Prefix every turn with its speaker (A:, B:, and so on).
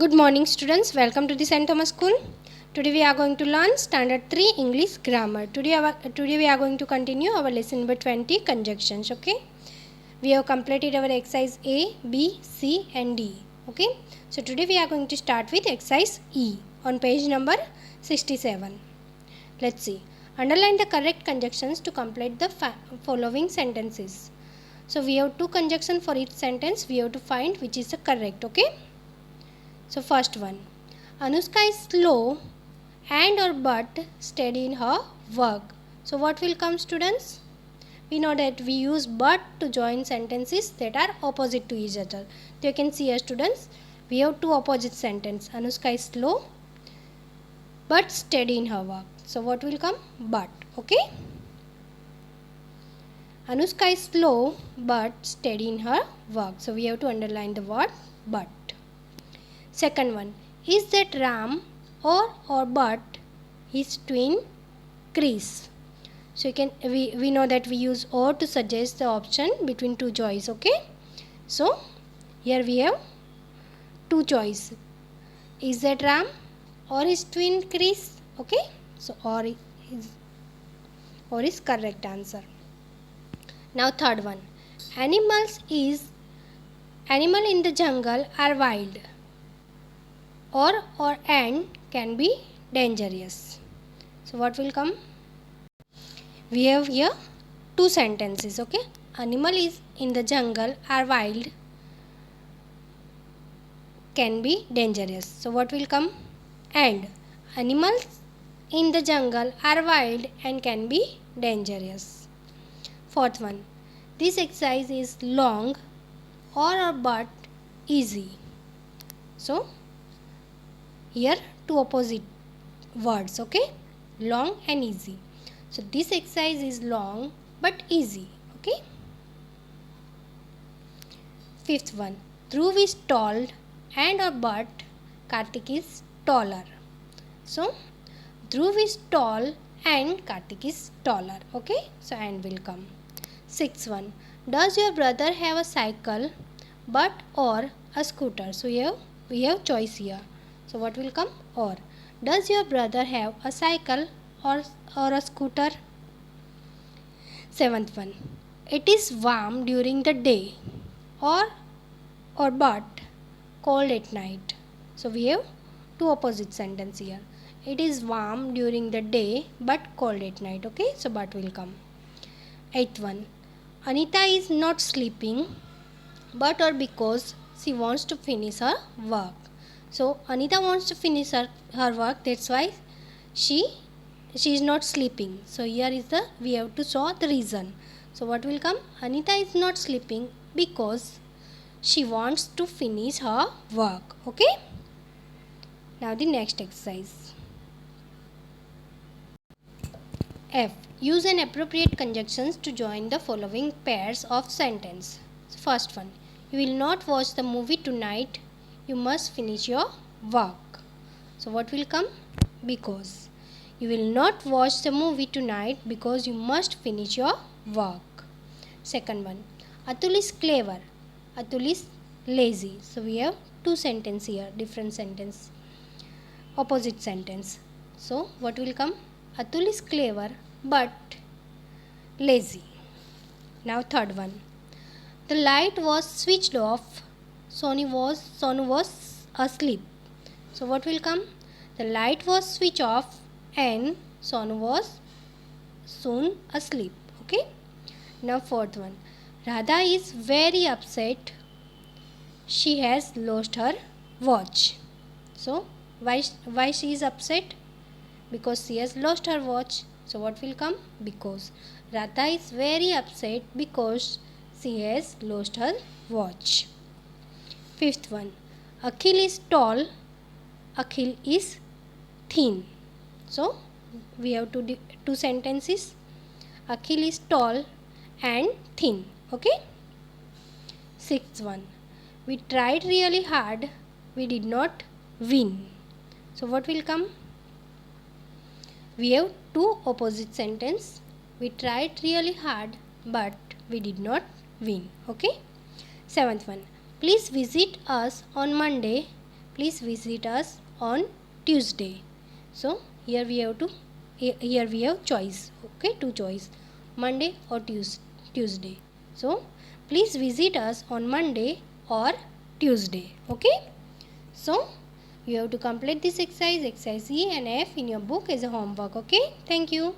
A: Good morning students, welcome to the St. Thomas School. Today we are going to learn Standard 3 English Grammar. Today we are going to continue our lesson number 20 conjunctions. Okay. We have completed our exercise A, B, C and D. Okay. So today we are going to start with exercise E on page number 67. Let's see. Underline the correct conjunctions to complete the following sentences. So we have two conjunctions for each sentence. We have to find which is the correct. Okay. So first one, Anushka is slow and or but steady in her work. So what will come students? We know that we use but to join sentences that are opposite to each other. So you can see here students, we have two opposite sentences. Anushka is slow but steady in her work. So what will come? But. Okay. Anushka is slow but steady in her work. So we have to underline the word but. Second one, is that Ram or but his twin Chris? So you can we know that we use or to suggest the option between two choices. Okay. So here we have two choices. Is that Ram or his twin Chris? Okay. So or is correct answer. Now third one, animal in the jungle are wild. Or and can be dangerous. So what will come? We have here two sentences. Okay. Animal is in the jungle are wild can be dangerous. So what will come? And animals in the jungle are wild and can be dangerous. Fourth one, this exercise is long or but easy. So here two opposite words. Okay, long and easy. So this exercise is long but easy. Okay. Fifth one, Dhruv is tall and or but Kartik is taller. So Dhruv is tall and Kartik is taller. Okay, so and will come. Sixth one, does your brother have a cycle but or a scooter? So here we have choice here. So what will come? Or. Does your brother have a cycle or a scooter? Seventh one, it is warm during the day or but cold at night. So we have two opposite sentences here. It is warm during the day but cold at night. Okay, so but will come. Eighth one, Anita is not sleeping but or because she wants to finish her work. So Anita wants to finish her work, that's why she is not sleeping. So here is we have to show the reason. So what will come? Anita is not sleeping because she wants to finish her work. Okay. Now the next exercise. F. Use an appropriate conjunctions to join the following pairs of sentence. So first one, you will not watch the movie tonight. You must finish your work. So what will come? Because. You will not watch the movie tonight because you must finish your work. Second one, Atul is clever. Atul is lazy. So we have two sentences here, different sentence, opposite sentence. So what will come? Atul is clever but lazy. Now third one, the light was switched off. Sonu was asleep. So what will come? The light was switched off and Sonu was soon asleep. Okay. Now fourth one, Radha is very upset. She has lost her watch. So why she is upset? Because she has lost her watch. So what will come? Because. Radha is very upset because she has lost her watch. Fifth one, Akhil is tall, Akhil is thin. So we have two sentences. Akhil is tall and thin. Okay. Sixth one, we tried really hard, we did not win. So what will come? We have two opposite sentences. We tried really hard but we did not win. Okay. Seventh one, please visit us on Monday please visit us on Tuesday. So here we have choice. Okay, two choice, Monday or Tuesday. So please visit us on Monday or Tuesday. Okay. So you have to complete this exercise E and F in your book as a homework. Okay. Thank you.